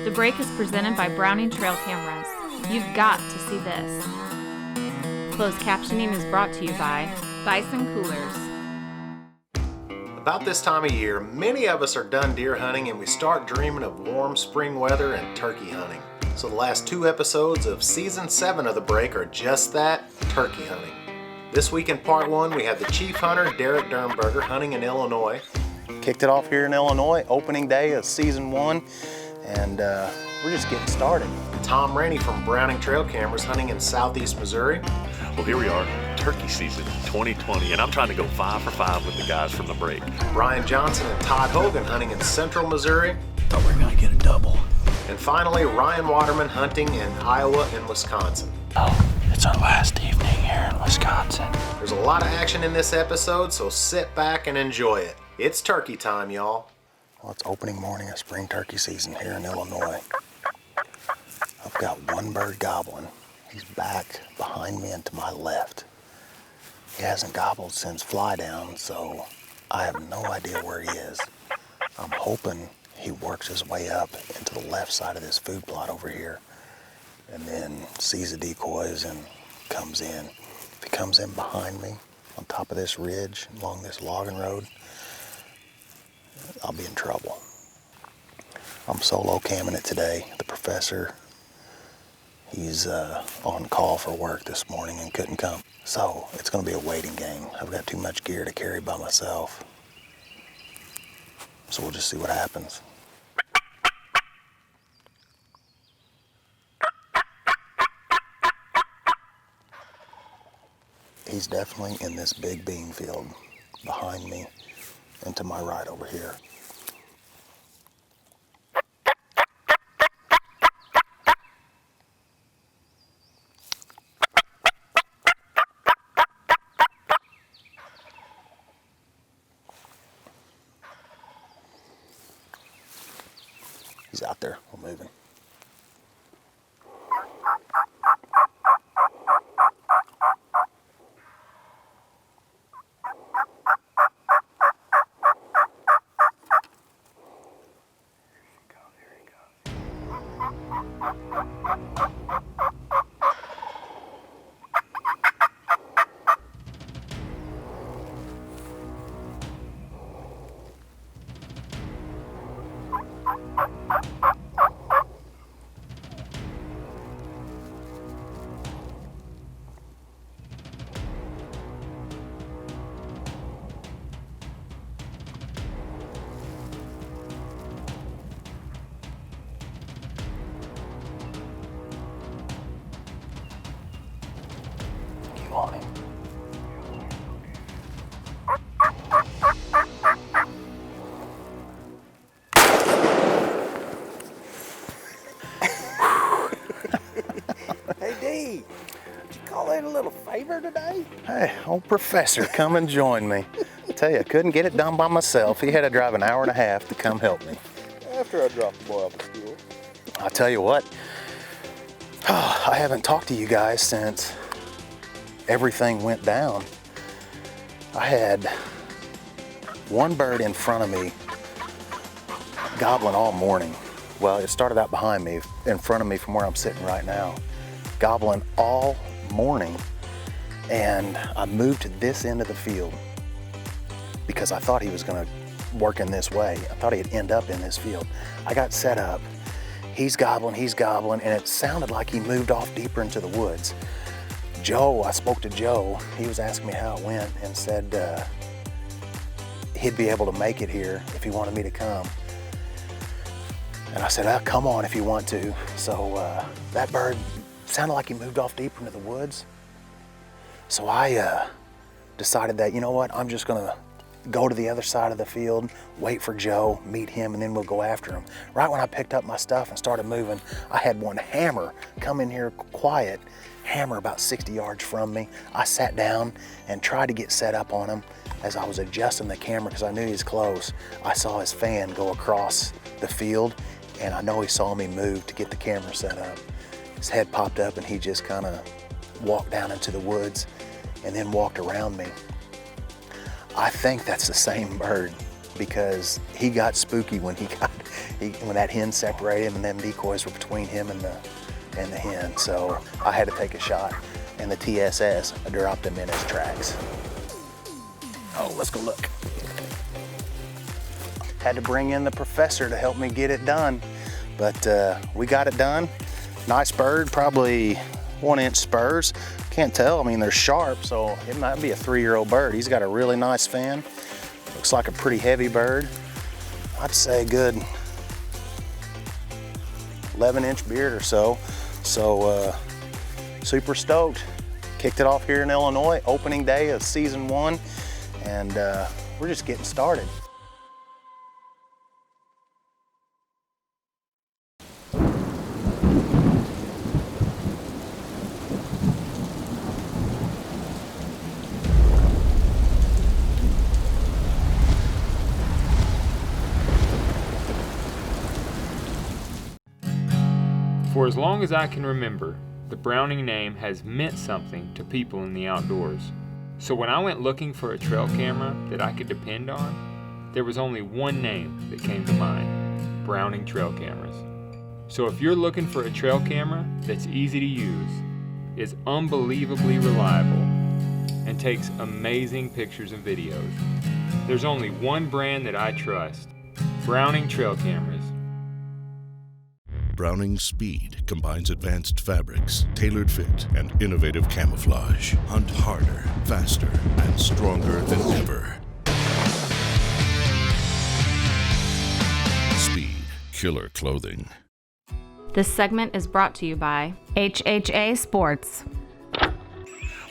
The break is presented by Browning Trail Cameras. You've got to see this. Closed captioning is brought to you by Bison Coolers. About this time of year, many of us are done deer hunting and we start dreaming of warm spring weather and turkey hunting. So the last 2 episodes of Season 7 of The Break are just that, turkey hunting. This week in Part 1, we have the chief hunter, Dirnberger, hunting in Illinois. Kicked it off here in Illinois, opening day of Season 1, and we're just getting started. Tom Rainey from Browning Trail Cameras hunting in southeast Missouri. Well, here we are, turkey season 2020, and I'm trying to go 5 for 5 with the guys from The Break. Brian Johnson and Todd Hogan hunting in central Missouri. Thought we were gonna get a double. And finally, Ryan Waterman hunting in Iowa and Wisconsin. Oh, it's our last evening here in Wisconsin. There's a lot of action in this episode, so sit back and enjoy it. It's turkey time, y'all. Well, it's opening morning of spring turkey season here in Illinois. I've got one bird gobbling. He's back behind me and to my left. He hasn't gobbled since fly down, so I have no idea where he is. I'm hoping he works his way up into the left side of this food plot over here and then sees the decoys and comes in. If he comes in behind me on top of this ridge along this logging road, I'll be in trouble. I'm solo camming it today. The professor, he's on call for work this morning and couldn't come. So it's gonna be a waiting game. I've got too much gear to carry by myself. So we'll just see what happens. He's definitely in this big bean field behind me and to my right over here. He's out there, we're moving. On him. Hey D, did you call that a little favor today? Hey, old professor, come and join me. I tell you, I couldn't get it done by myself. He had to drive an hour and a half to come help me. After I dropped the boy off at school. I'll tell you what, I haven't talked to you guys since everything went down. I had one bird in front of me gobbling all morning. Well, it started out behind me, in front of me from where I'm sitting right now, gobbling all morning. And I moved to this end of the field because I thought he was gonna work in this way. I thought he'd end up in this field. I got set up, he's gobbling, and it sounded like he moved off deeper into the woods. I spoke to Joe, he was asking me how it went and said he'd be able to make it here if he wanted me to come. And I said, come on if you want to. So that bird sounded like he moved off deeper into the woods. So I decided that, you know what, I'm just gonna go to the other side of the field, wait for Joe, meet him, and then we'll go after him. Right when I picked up my stuff and started moving, I had one hammer come in here quiet, hammer about 60 yards from me. I sat down and tried to get set up on him. As I was adjusting the camera because I knew he was close, I saw his fan go across the field, and I know he saw me move to get the camera set up. His head popped up and he just kind of walked down into the woods and then walked around me. I think that's the same bird because he got spooky when he when that hen separated him and them decoys were between him and the hen. So I had to take a shot. And the TSS, I dropped him in his tracks. Oh, let's go look. Had to bring in the professor to help me get it done, but we got it done. Nice bird, probably 1-inch spurs. Can't tell, I mean, they're sharp, so it might be a 3-year-old bird. He's got a really nice fin. Looks like a pretty heavy bird. I'd say a good 11-inch beard or so. So super stoked. Kicked it off here in Illinois, opening day of season 1, and we're just getting started. For as long as I can remember, the Browning name has meant something to people in the outdoors. So when I went looking for a trail camera that I could depend on, there was only one name that came to mind: Browning trail cameras. So if you're looking for a trail camera that's easy to use, is unbelievably reliable, and takes amazing pictures and videos, there's only one brand that I trust: Browning trail cameras. Browning Speed combines advanced fabrics, tailored fit, and innovative camouflage. Hunt harder, faster, and stronger than ever. Speed, killer clothing. This segment is brought to you by HHA Sports.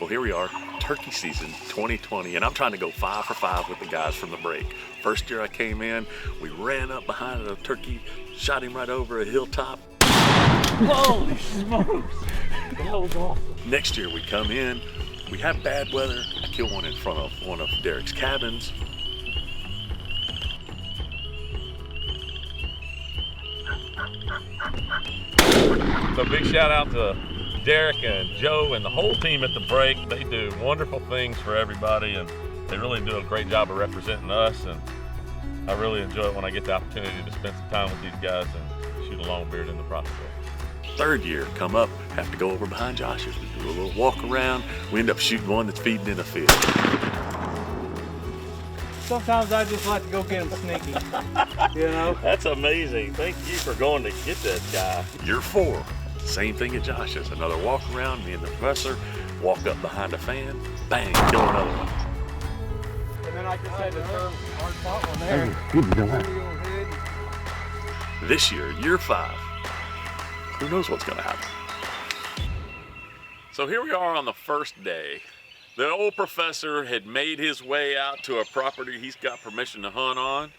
Well, here we are, turkey season 2020, and I'm trying to go 5 for 5 with the guys from the break. First year I came in, we ran up behind a turkey, shot him right over a hilltop. Holy smokes! That was awesome. Next year we come in, we have bad weather, I kill one in front of one of Derek's cabins. So big shout out to Derek and Joe and the whole team at the break. They do wonderful things for everybody, and they really do a great job of representing us, and I really enjoy it when I get the opportunity to spend some time with these guys and shoot a long beard in the process. Third year, come up, have to go over behind Josh's. We do a little walk around. We end up shooting one that's feeding in a field. Sometimes I just like to go get them sneaky, you know? That's amazing. Thank you for going to get that guy. Year 4, same thing at Josh's. Another walk around, me and the professor, walk up behind a fan, bang, kill another one. And then I just had to throw hard fought one there. This year, year 5, who knows what's gonna happen? So here we are on the first day. The old professor had made his way out to a property he's got permission to hunt on.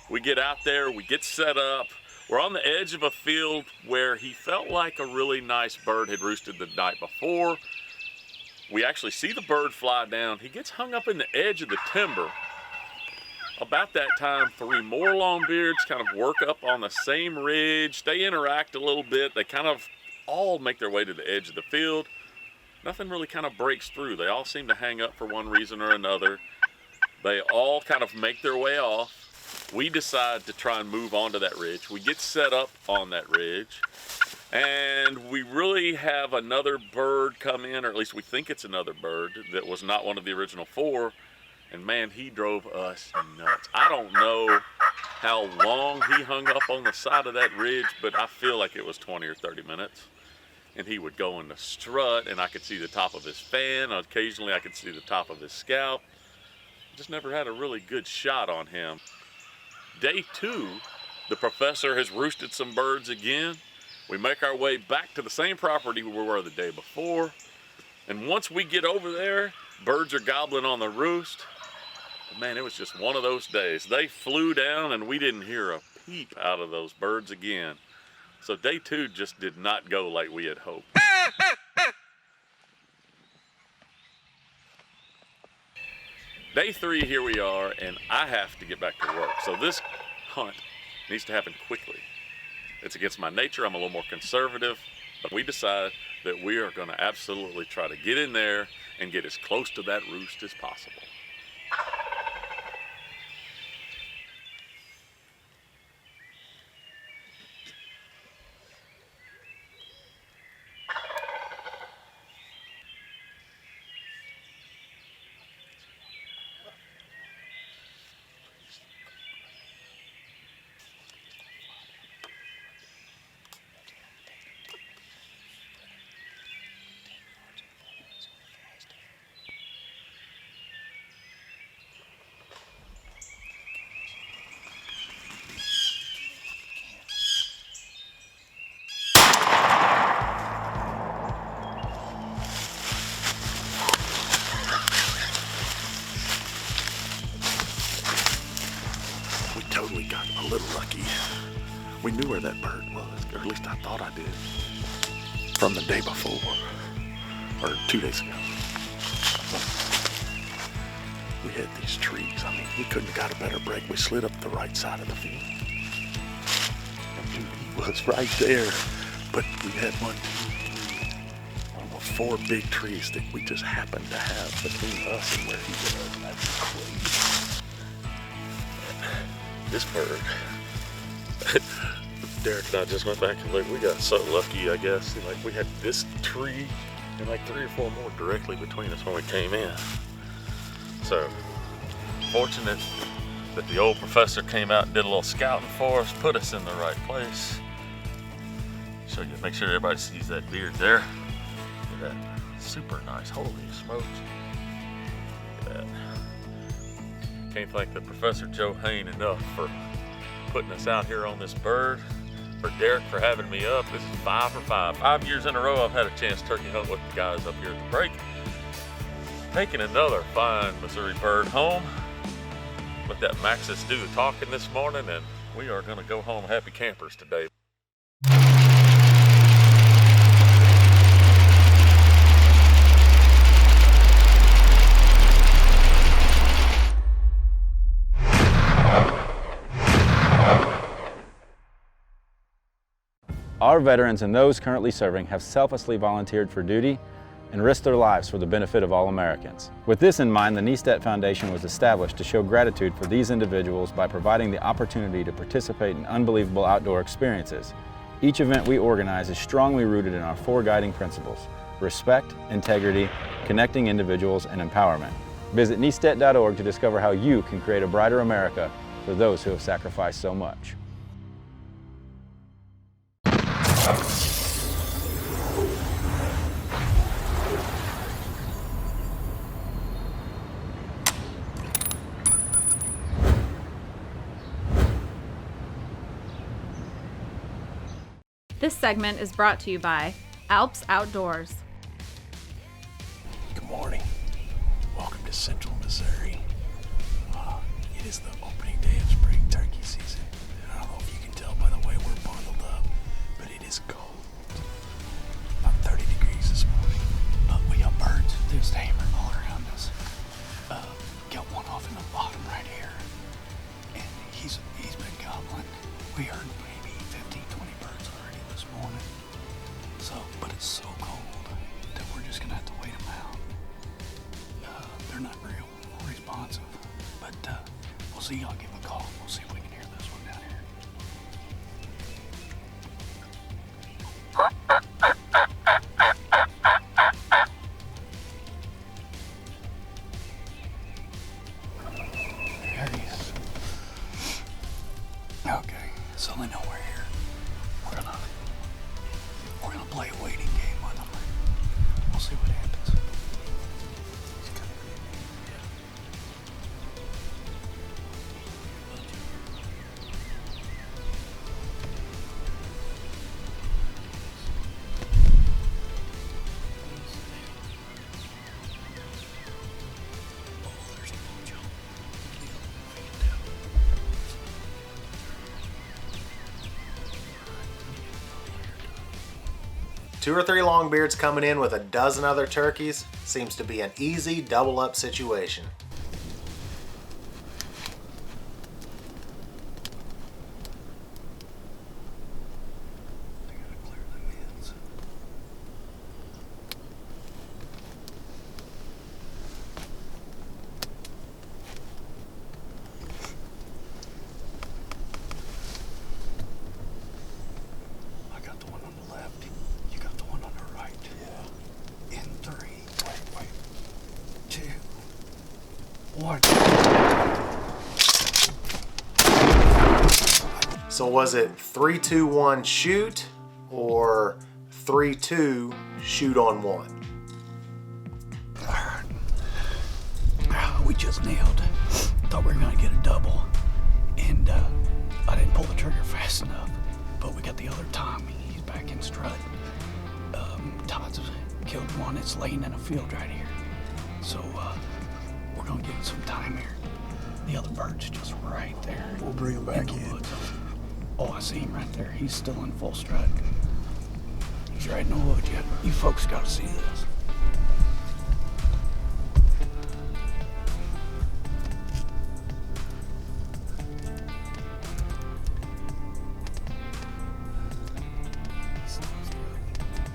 We get out there, we get set up. We're on the edge of a field where he felt like a really nice bird had roosted the night before. We actually see the bird fly down. He gets hung up in the edge of the timber. About that time, 3 more longbeards kind of work up on the same ridge. They interact a little bit. They kind of all make their way to the edge of the field. Nothing really kind of breaks through. They all seem to hang up for one reason or another. They all kind of make their way off. We decide to try and move onto that ridge. We get set up on that ridge, and we really have another bird come in, or at least we think it's another bird that was not one of the original 4. And man, he drove us nuts. I don't know how long he hung up on the side of that ridge, but I feel like it was 20 or 30 minutes. And he would go in the strut, and I could see the top of his fan. Occasionally I could see the top of his scalp. Just never had a really good shot on him. Day 2, the professor has roosted some birds again. We make our way back to the same property we were the day before. And once we get over there, birds are gobbling on the roost. Man, it was just one of those days. They flew down and we didn't hear a peep out of those birds again. So day 2 just did not go like we had hoped. Day 3, here we are, and I have to get back to work. So this hunt needs to happen quickly. It's against my nature. I'm a little more conservative, but we decide that we are gonna absolutely try to get in there and get as close to that roost as possible. knew where that bird was, or at least I thought I did, from the day before, or 2 days ago. We had these trees. I mean, we couldn't have got a better break. We slid up the right side of the field. And dude, he was right there. But we had 1, 2, 3, almost 4 big trees that we just happened to have between us and where he was. That's crazy. This bird, Derek and I just went back and looked. We got so lucky, I guess. Like, we had this tree and like 3 or 4 more directly between us when we came in. So, fortunate that the old professor came out and did a little scouting for us, put us in the right place. Show you, make sure everybody sees that beard there. Look at that, super nice, holy smokes. Look at that. Can't thank the Professor Joe Hoehn enough for putting us out here on this bird. For Derek for having me up. This is 5 for 5. 5 years in a row I've had a chance to turkey hunt with the guys up here at the break. Taking another fine Missouri bird home. Let that Maxis do the talking this morning, and we are going to go home happy campers today. Our veterans and those currently serving have selflessly volunteered for duty and risked their lives for the benefit of all Americans. With this in mind, the Niestedt Foundation was established to show gratitude for these individuals by providing the opportunity to participate in unbelievable outdoor experiences. Each event we organize is strongly rooted in our 4 guiding principles: respect, integrity, connecting individuals, and empowerment. Visit niestedt.org to discover how you can create a brighter America for those who have sacrificed so much. This segment is brought to you by Alps Outdoors. Good morning. Welcome to Central Missouri. It is the opening day of spring turkey season. I don't know if you can tell by the way we're bundled up, but it is cold. About 30 degrees this morning. But we got birds just hammering all around us. Got one off in the bottom right here. And he's been gobbling. We heard maybe 15, 20 birds already this morning. But it's so cold that we're just gonna have to wait them out. They're not real responsive, but we'll see. I'll give a call. We'll see if we can hear this one down here. There he is. Okay, so they know we're here. We're gonna play a waiting game with them. We'll see what happens. He's got a good name. Oh, there's a mojo. 2 or 3 longbeards coming in with a dozen other turkeys seems to be an easy double-up situation. They gotta clear the mins. I got the one on the left. You got the one on the right. Yeah. In 3. Wait. 2. 1. So was it 3, 2, 1 shoot or 3, 2 shoot on 1? We just nailed. Thought we were gonna get a double, and I didn't pull the trigger fast enough. But we got the other Tommy. He's back in strut. Todd's killed one. It's laying in a field right here. So we're gonna give it some time here. The other bird's just right there. We'll bring him back in. The woods. Oh, I see him right there. He's still in full stride. He's right in the wood yet. You folks got to see this.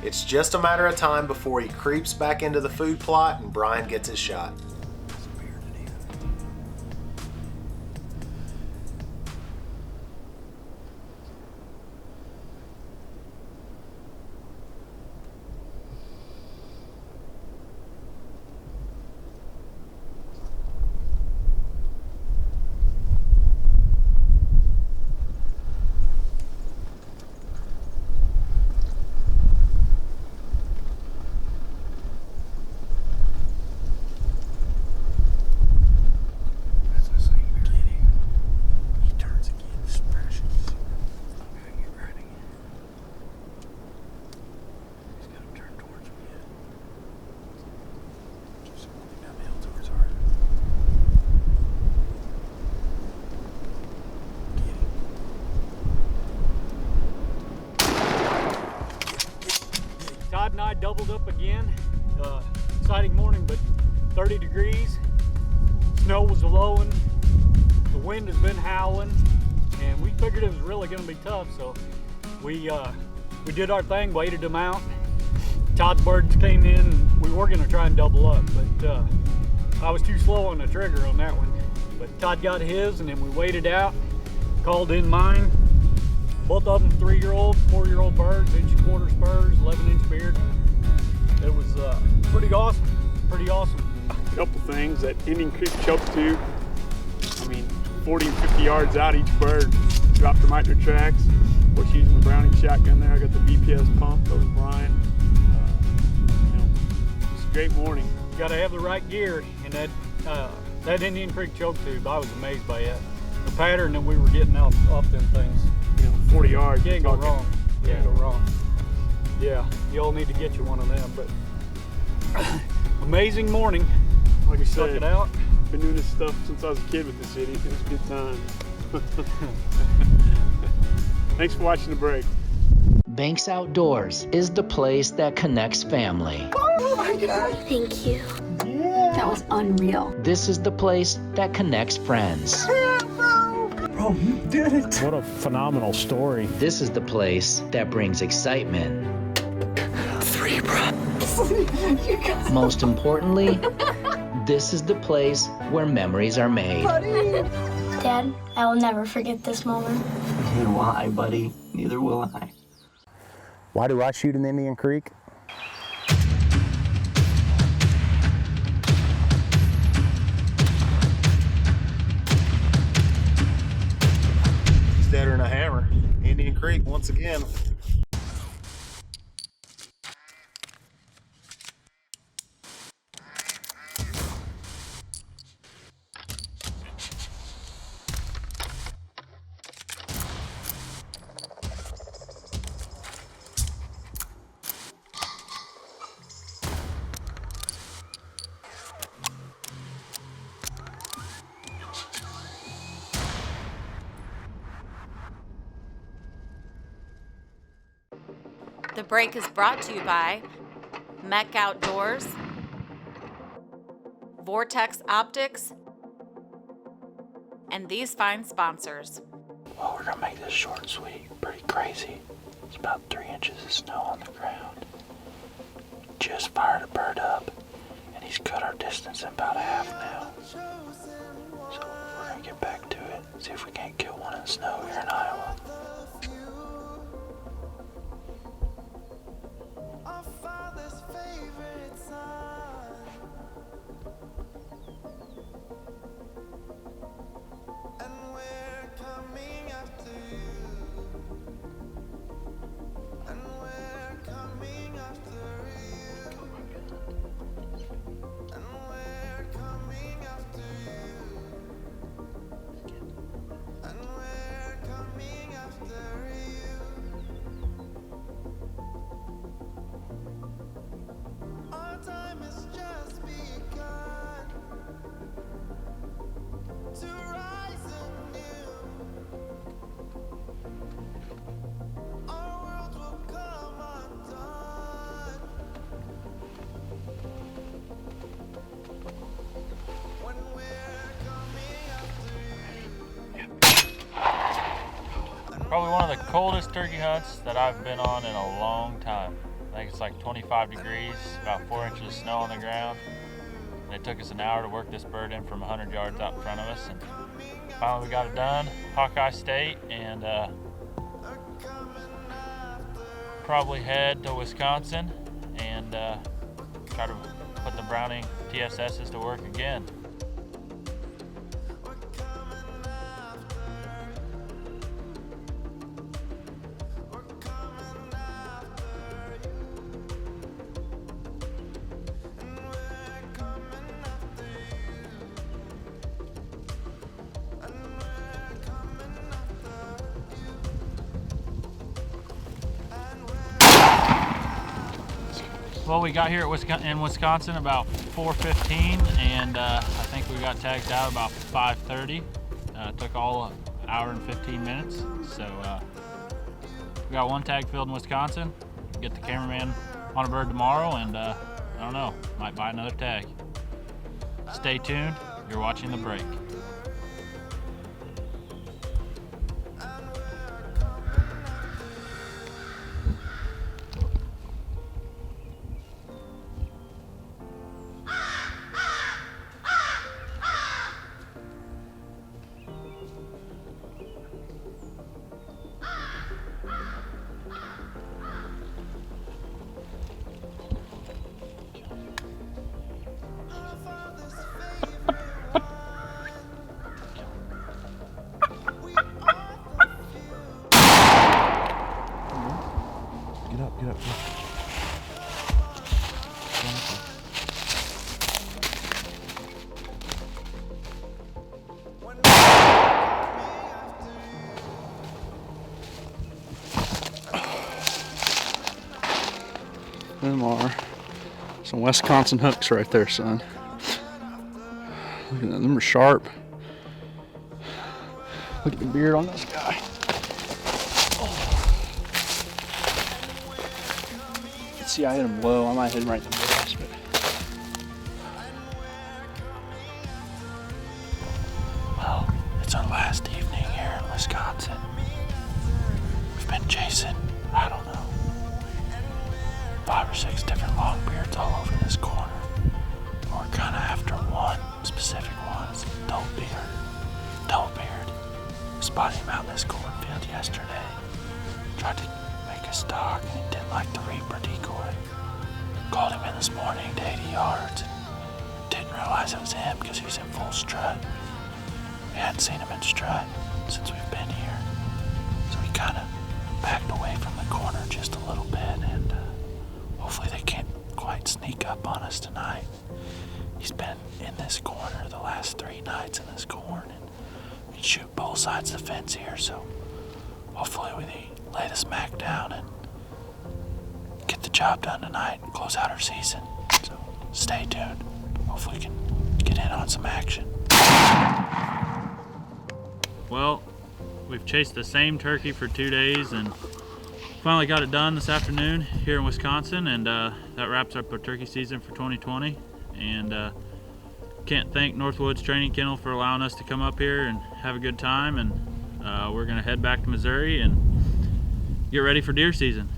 It's just a matter of time before he creeps back into the food plot and Brian gets his shot. Todd and I doubled up again. Exciting morning, but 30 degrees. Snow was blowing. The wind has been howling, and we figured it was really going to be tough. So we did our thing, waited them out. Todd's birds came in, and we were going to try and double up, but I was too slow on the trigger on that one. But Todd got his, and then we waited out, called in mine. Both of them 3-year-old, 4-year-old birds, 1.25 spurs, 11-inch beard. It was pretty awesome, pretty awesome. A couple things, that Indian Creek choke tube, I mean, 40 and 50 yards out each bird, dropped them out their tracks. Of course, using the Browning shotgun there, I got the BPS pump, that was Brian. It's a great morning. You gotta have the right gear, and that Indian Creek choke tube, I was amazed by it. The pattern that we were getting off them things. 40 yards. Can't go wrong. Can't go wrong. Yeah, you all need to get you one of them. But amazing morning. Like I said, check it out. Been doing this stuff since I was a kid with the city. It was a good time. Thanks for watching the break. Banks Outdoors is the place that connects family. Oh my God! Thank you. Yeah. That was unreal. This is the place that connects friends. Bro, you did it! What a phenomenal story. This is the place that brings excitement. 3, bro. Most importantly, this is the place where memories are made. Dad, I will never forget this moment. Neither will I, buddy. Neither will I. Why do I shoot in Indian Creek? Deader than a hammer. Indian Creek once again. The break is brought to you by Mech Outdoors, Vortex Optics, and these fine sponsors. Well, we're gonna make this short and sweet. Pretty crazy. It's about 3 inches of snow on the ground. Just fired a bird up, and he's cut our distance in about half now. So we're gonna get back to it, see if we can't kill one in the snow here in Iowa. coldest turkey hunts that I've been on in a long time. I think it's like 25 degrees, about 4 inches of snow on the ground. And it took us an hour to work this bird in from 100 yards out in front of us. And finally we got it done, Hawkeye State, and probably head to Wisconsin and try to put the Browning TSSs to work again. Well, we got here in Wisconsin about 4:15, and I think we got tagged out about 5:30. Took all an hour and 15 minutes. So we got one tag filled in Wisconsin. Get the cameraman on a bird tomorrow, and I don't know, might buy another tag. Stay tuned. You're watching The Break. Get up. Them are some Wisconsin hooks right there, son. Look at that, them are sharp. Look at the beard on this guy. See, I hit him low. I might hit him right in the breast, but well, it's our last evening here in Wisconsin. We've been chasing, I don't know, 5 or 6 different longbeards all over this corner. We're kind of after one specific one. It's Dirnberger. Spotted him out in this cornfield yesterday. Tried to make a stalk, and he didn't like the reaper decoy. Called him in this morning to 80 yards. Didn't realize it was him because he was in full strut. We hadn't seen him in strut since we've been here. So we kind of backed away from the corner just a little bit, and hopefully they can't quite sneak up on us tonight. He's been in this corner the last 3 nights in this corn, and we shoot both sides of the fence here, so hopefully we lay the smack down and get the job done tonight and close out our season. So stay tuned. Hopefully we can get in on some action. Well, we've chased the same turkey for 2 days and finally got it done this afternoon here in Wisconsin, and that wraps up our turkey season for 2020. And can't thank Northwoods Training Kennel for allowing us to come up here and have a good time, and we're gonna head back to Missouri and get ready for deer season.